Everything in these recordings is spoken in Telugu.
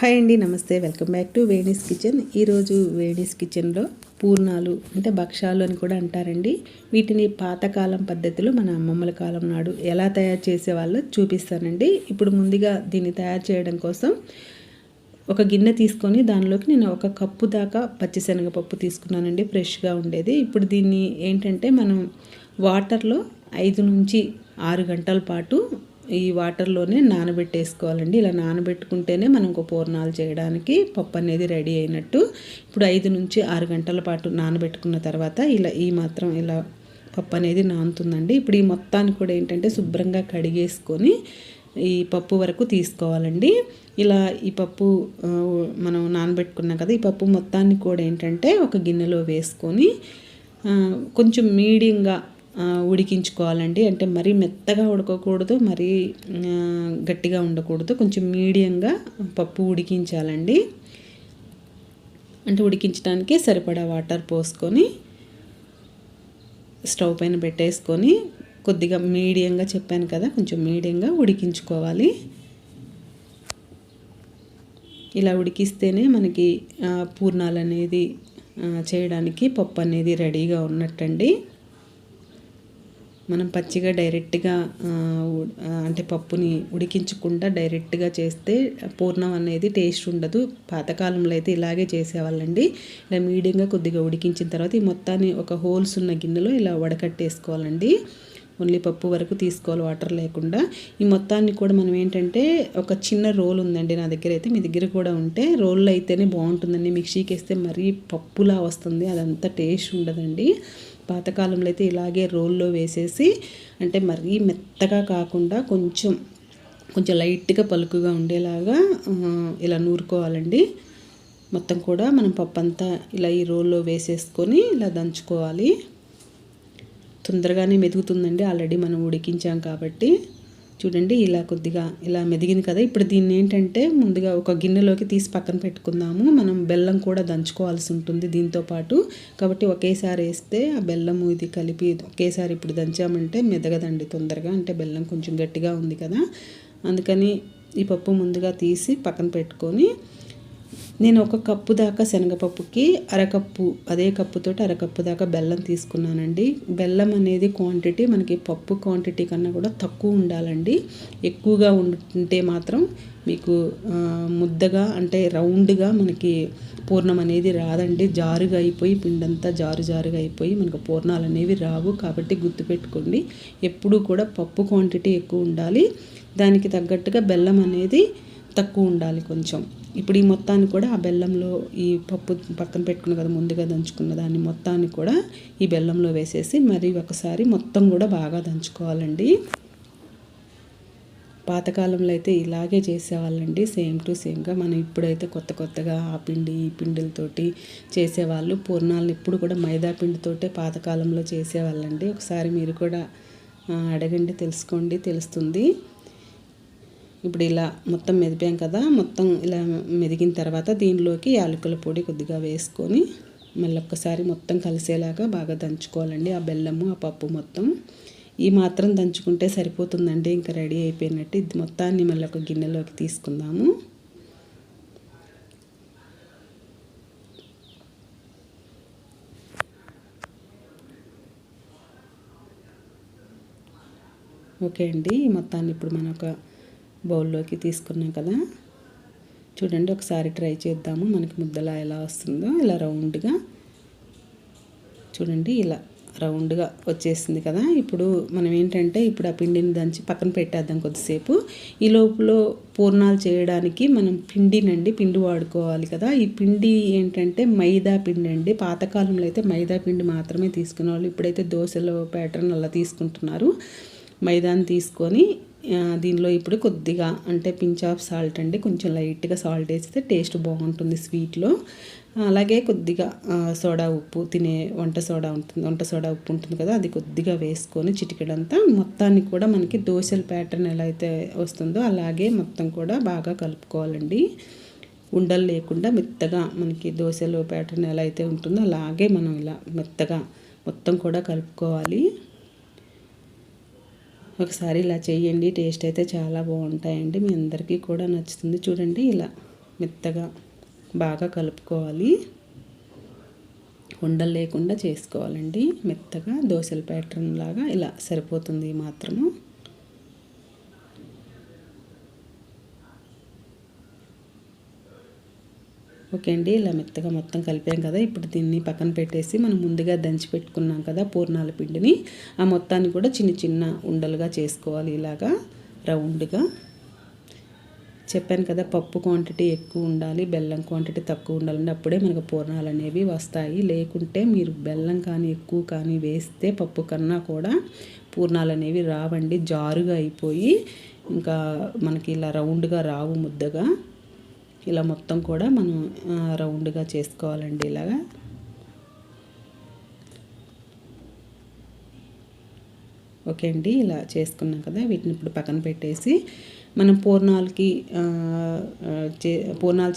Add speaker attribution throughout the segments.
Speaker 1: హాయ్ అండి, నమస్తే. Welcome back to Veni's kitchen. ఈరోజు వేణీస్ కిచెన్లో పూర్ణాలు అంటే భక్షాలు అని కూడా అంటారండి. వీటిని పాతకాలం పద్ధతిలో మన అమ్మమ్మల కాలం నాడు ఎలా తయారు చేసేవాళ్ళో చూపిస్తానండి. ఇప్పుడు ముందుగా దీన్ని తయారు చేయడం కోసం ఒక గిన్నె తీసుకొని దానిలోకి నేను 1 కప్పు దాకా పచ్చిశనగపప్పు తీసుకున్నానండి, ఫ్రెష్గా ఉండేది. ఇప్పుడు దీన్ని ఏంటంటే మనం వాటర్లో 5 నుంచి 6 గంటల పాటు ఈ వాటర్లోనే నానబెట్టేసుకోవాలండి. ఇలా నానబెట్టుకుంటేనే మనం ఒక పూర్ణాలు చేయడానికి పప్పు అనేది రెడీ అయినట్టు. ఇప్పుడు 5 నుంచి 6 గంటల పాటు నానబెట్టుకున్న తర్వాత ఇలా పప్పు అనేది నానుతుందండి. ఇప్పుడు ఈ మొత్తాన్ని కూడా ఏంటంటే శుభ్రంగా కడిగేసుకొని ఈ పప్పు వరకు తీసుకోవాలండి. ఇలా ఈ పప్పు మనం నానబెట్టుకున్నాం కదా, ఈ పప్పు మొత్తాన్ని కూడా ఏంటంటే ఒక గిన్నెలో వేసుకొని కొంచెం మీడియంగా ఉడికించుకోవాలండి. అంటే మరీ మెత్తగా ఉడకకూడదు, మరీ గట్టిగా ఉండకూడదు. కొంచెం మీడియంగా పప్పు ఉడికించాలండి. అంటే ఉడికించడానికి సరిపడా వాటర్ పోసుకొని స్టవ్ పైన పెట్టేసుకొని కొద్దిగా మీడియంగా, చెప్పాను కదా, కొంచెం మీడియంగా ఉడికించుకోవాలి. ఇలా ఉడికిస్తేనే మనకి పూర్ణాలు అనేది చేయడానికి పప్పు అనేది రెడీగా ఉన్నట్టండి. మనం పచ్చిగా డైరెక్ట్గా అంటే పప్పుని ఉడికించకుండా డైరెక్ట్గా చేస్తే పూర్ణం అనేది టేస్ట్ ఉండదు. పాతకాలంలో అయితే ఇలాగే చేసేవాళ్ళండి. ఇలా మీడియంగా కొద్దిగా ఉడికించిన తర్వాత ఈ మొత్తాన్ని ఒక హోల్స్ ఉన్న గిన్నెలో ఇలా వడకట్టేసుకోవాలండి. ఓన్లీ పప్పు వరకు తీసుకోవాలి, వాటర్ లేకుండా. ఈ మొత్తాన్ని కూడా మనం ఏంటంటే ఒక చిన్న రోల్ ఉందండి నా దగ్గర అయితే, మీ దగ్గర కూడా ఉంటే రోల్లో అయితేనే బాగుంటుందండి. మిక్సీకి వేస్తే మరీ పప్పులా వస్తుంది, అదంతా టేస్ట్ ఉండదండి. పాతకాలంలో అయితే ఇలాగే రోల్లో వేసేసి, అంటే మరీ మెత్తగా కాకుండా కొంచెం లైట్గా పలుకుగా ఉండేలాగా ఇలా నూరుకోవాలండి. మొత్తం కూడా మనం పప్పు అంతా ఇలా ఈ రోల్లో వేసేసుకొని ఇలా దంచుకోవాలి. తొందరగానే మెదుగుతుందండి, ఆల్రెడీ మనం ఉడికించాం కాబట్టి. చూడండి, ఇలా కొద్దిగా ఇలా మెదిగింది కదా. ఇప్పుడు దీన్ని ఏంటంటే ముందుగా ఒక గిన్నెలోకి తీసి పక్కన పెట్టుకుందాము. మనం బెల్లం కూడా దంచుకోవాల్సి ఉంటుంది దీంతో పాటు. కాబట్టి ఒకేసారి వేస్తే ఆ బెల్లము ఇది కలిపి ఒకేసారి ఇప్పుడు దంచామంటే మెదగదండి తొందరగా. అంటే బెల్లం కొంచెం గట్టిగా ఉంది కదా, అందుకని ఈ పప్పు ముందుగా తీసి పక్కన పెట్టుకొని నేను 1 కప్పు దాకా శనగపప్పుకి అరకప్పు, అదే కప్పుతోటి అరకప్పు దాకా బెల్లం తీసుకున్నానండి. బెల్లం అనేది క్వాంటిటీ మనకి పప్పు క్వాంటిటీ కన్నా కూడా తక్కువ ఉండాలండి. ఎక్కువగా ఉంటే మాత్రం మీకు ముద్దగా అంటే రౌండ్గా మనకి పూర్ణం అనేది రాదండి. జారుగా అయిపోయి పిండంతా జారుగా అయిపోయి మనకు పూర్ణాలు అనేవి రావు. కాబట్టి గుర్తుపెట్టుకోండి, ఎప్పుడూ కూడా పప్పు క్వాంటిటీ ఎక్కువ ఉండాలి, దానికి తగ్గట్టుగా బెల్లం అనేది తక్కువ ఉండాలి కొంచెం. ఇప్పుడు ఈ మొత్తాన్ని కూడా ఆ బెల్లంలో, ఈ పప్పు పక్కన పెట్టుకున్న కదా ముందుగా దంచుకున్న దాన్ని మొత్తాన్ని కూడా ఈ బెల్లంలో వేసేసి మరి ఒకసారి మొత్తం కూడా బాగా దంచుకోవాలండి. పాతకాలంలో అయితే ఇలాగే చేసేవాళ్ళండి, సేమ్ టు సేమ్గా. మనం ఇప్పుడైతే కొత్తగా ఆ పిండి ఈ పిండిలతోటి చేసేవాళ్ళు. పూర్ణాలను ఇప్పుడు కూడా మైదా పిండితోటే పాతకాలంలో చేసేవాళ్ళండి. ఒకసారి మీరు కూడా అడగండి, తెలుసుకోండి, తెలుస్తుంది. ఇప్పుడు ఇలా మొత్తం మెదిపాం కదా, మొత్తం ఇలా మెదిగిన తర్వాత దీనిలోకి యాలకుల పొడి కొద్దిగా వేసుకొని మళ్ళీ ఒక్కసారి మొత్తం కలిసేలాగా బాగా దంచుకోవాలండి. ఆ బెల్లము ఆ పప్పు మొత్తం ఈ మాత్రం దంచుకుంటే సరిపోతుందండి, ఇంకా రెడీ అయిపోయినట్టు. ఇది మొత్తాన్ని మళ్ళీ ఒక గిన్నెలోకి తీసుకుందాము. ఓకే అండి, ఈ మొత్తాన్ని ఇప్పుడు మనం ఒక బౌల్లోకి తీసుకున్నాం కదా. చూడండి, ఒకసారి ట్రై చేద్దాము మనకి ముద్దలా ఎలా వస్తుందో. ఇలా రౌండ్గా చూడండి, ఇలా రౌండ్గా వచ్చేసింది కదా. ఇప్పుడు మనం ఏంటంటే ఇప్పుడు ఆ పిండిని దంచి పక్కన పెట్టేద్దాం కొద్దిసేపు. ఈ లోపల పూర్ణాలు చేయడానికి మనం పిండి వాడుకోవాలి కదా. ఈ పిండి ఏంటంటే మైదా పిండి అండి. పాతకాలంలో అయితే మైదా పిండి మాత్రమే తీసుకునేవాళ్ళు, ఇప్పుడైతే దోశలో ప్యాటర్న్ అలా తీసుకుంటున్నారు. మైదాని తీసుకొని దీనిలో ఇప్పుడు కొద్దిగా అంటే పించ్ ఆఫ్ సాల్ట్ అండి, కొంచెం లైట్గా సాల్ట్ వేస్తే టేస్ట్ బాగుంటుంది స్వీట్లో. అలాగే కొద్దిగా సోడా ఉప్పు, వంట సోడా ఉప్పు ఉంటుంది కదా, అది కొద్దిగా వేసుకొని చిటికెడంతా మొత్తాన్ని కూడా మనకి దోశల ప్యాటర్న్ ఎలా అయితే వస్తుందో అలాగే మొత్తం కూడా బాగా కలుపుకోవాలండి. ఉండలు లేకుండా మెత్తగా మనకి దోశలో ప్యాటర్న్ ఎలా అయితే ఉంటుందో అలాగే మనం ఇలా మెత్తగా మొత్తం కూడా కలుపుకోవాలి. ఒకసారి ఇలా చేయండి, టేస్ట్ అయితే చాలా బాగుంటాయండి, మీ అందరికీ కూడా నచ్చుతుంది. చూడండి, ఇలా మెత్తగా బాగా కలుపుకోవాలి. ఉండలు లేకుండా చేసుకోవాలండి. మెత్తగా దోశల ప్యాటర్న్ లాగా ఇలా సరిపోతుంది మాత్రము. ఓకే అండి, ఇలా మెత్తగా మొత్తం కలిపాం కదా. ఇప్పుడు దీన్ని పక్కన పెట్టేసి మనం ముందుగా దంచి పెట్టుకున్నాం కదా పూర్ణాల పిండిని, ఆ మొత్తాన్ని కూడా చిన్న చిన్న ఉండలుగా చేసుకోవాలి. ఇలాగా రౌండ్గా. చెప్పాను కదా, పప్పు క్వాంటిటీ ఎక్కువ ఉండాలి, బెల్లం క్వాంటిటీ తక్కువ ఉండాలండి. అప్పుడే మనకు పూర్ణాలు అనేవి వస్తాయి. లేకుంటే మీరు బెల్లం కానీ ఎక్కువ కానీ వేస్తే పప్పు కన్నా కూడా పూర్ణాలు అనేవి రావండి. జారుగా అయిపోయి ఇంకా మనకి ఇలా రౌండ్గా రావు, ముద్దగా. ఇలా మొత్తం కూడా మనం రౌండ్గా చేసుకోవాలండి. ఇలాగా ఓకే అండి, ఇలా చేసుకున్నాం కదా. వీటిని ఇప్పుడు పక్కన పెట్టేసి మనం పూర్ణాలు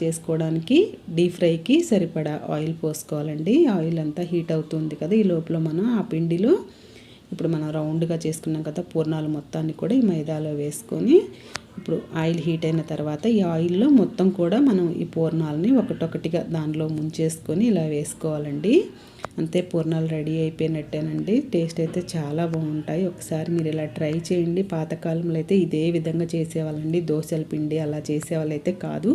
Speaker 1: చేసుకోవడానికి డీప్ ఫ్రైకి సరిపడా ఆయిల్ పోసుకోవాలండి. ఆయిల్ అంతా హీట్ అవుతుంది కదా. ఈ లోపల మనం ఆ పిండిలో ఇప్పుడు మనం రౌండ్గా చేసుకున్నాం కదా పూర్ణాలు మొత్తాన్ని కూడా ఈ మైదాలో వేసుకొని, ఇప్పుడు ఆయిల్ హీట్ అయిన తర్వాత ఈ ఆయిల్లో మొత్తం కూడా మనం ఈ పూర్ణాలని ఒకటొకటిగా దానిలో ముంచేసుకొని ఇలా వేసుకోవాలండి. అంతే, పూర్ణాలు రెడీ అయిపోయినట్టేనండి. టేస్ట్ అయితే చాలా బాగుంటాయి. ఒకసారి మీరు ఇలా ట్రై చేయండి. పాతకాలంలో అయితే ఇదే విధంగా చేసేవాళ్ళండి. దోశల పిండి అలా చేసేవాళ్ళు అయితే కాదు,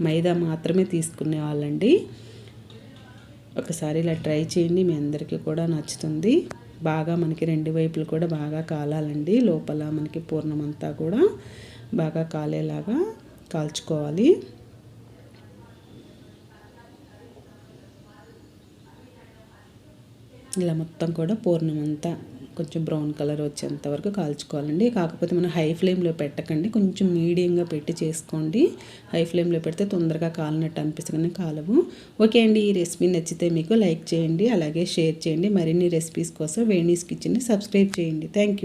Speaker 1: మైదా మాత్రమే తీసుకునేవాళ్ళండి. ఒకసారి ఇలా ట్రై చేయండి, మీ అందరికీ కూడా నచ్చుతుంది. బాగా మనకి రెండు వైపులు కూడా బాగా కాలాలండి. లోపల మనకి పూర్ణమంతా కూడా బాగా కాలేలాగా కాల్చుకోవాలి. ఇలా మొత్తం కూడా పూర్ణమంతా కొంచెం బ్రౌన్ కలర్ వచ్చేంత వరకు కాల్చుకోవాలండి. కాకపోతే మనం హై ఫ్లేమ్లో పెట్టకండి, కొంచెం మీడియంగా పెట్టి చేసుకోండి. హై ఫ్లేమ్లో పెడితే తొందరగా కాలినట్టు అనిపిస్తుంది, కాలవు. ఓకే అండి, ఈ రెసిపీ నచ్చితే మీకు లైక్ చేయండి, అలాగే షేర్ చేయండి. మరిన్ని రెసిపీస్ కోసం వేణీస్ కిచెన్ని సబ్స్క్రైబ్ చేయండి. Thank you.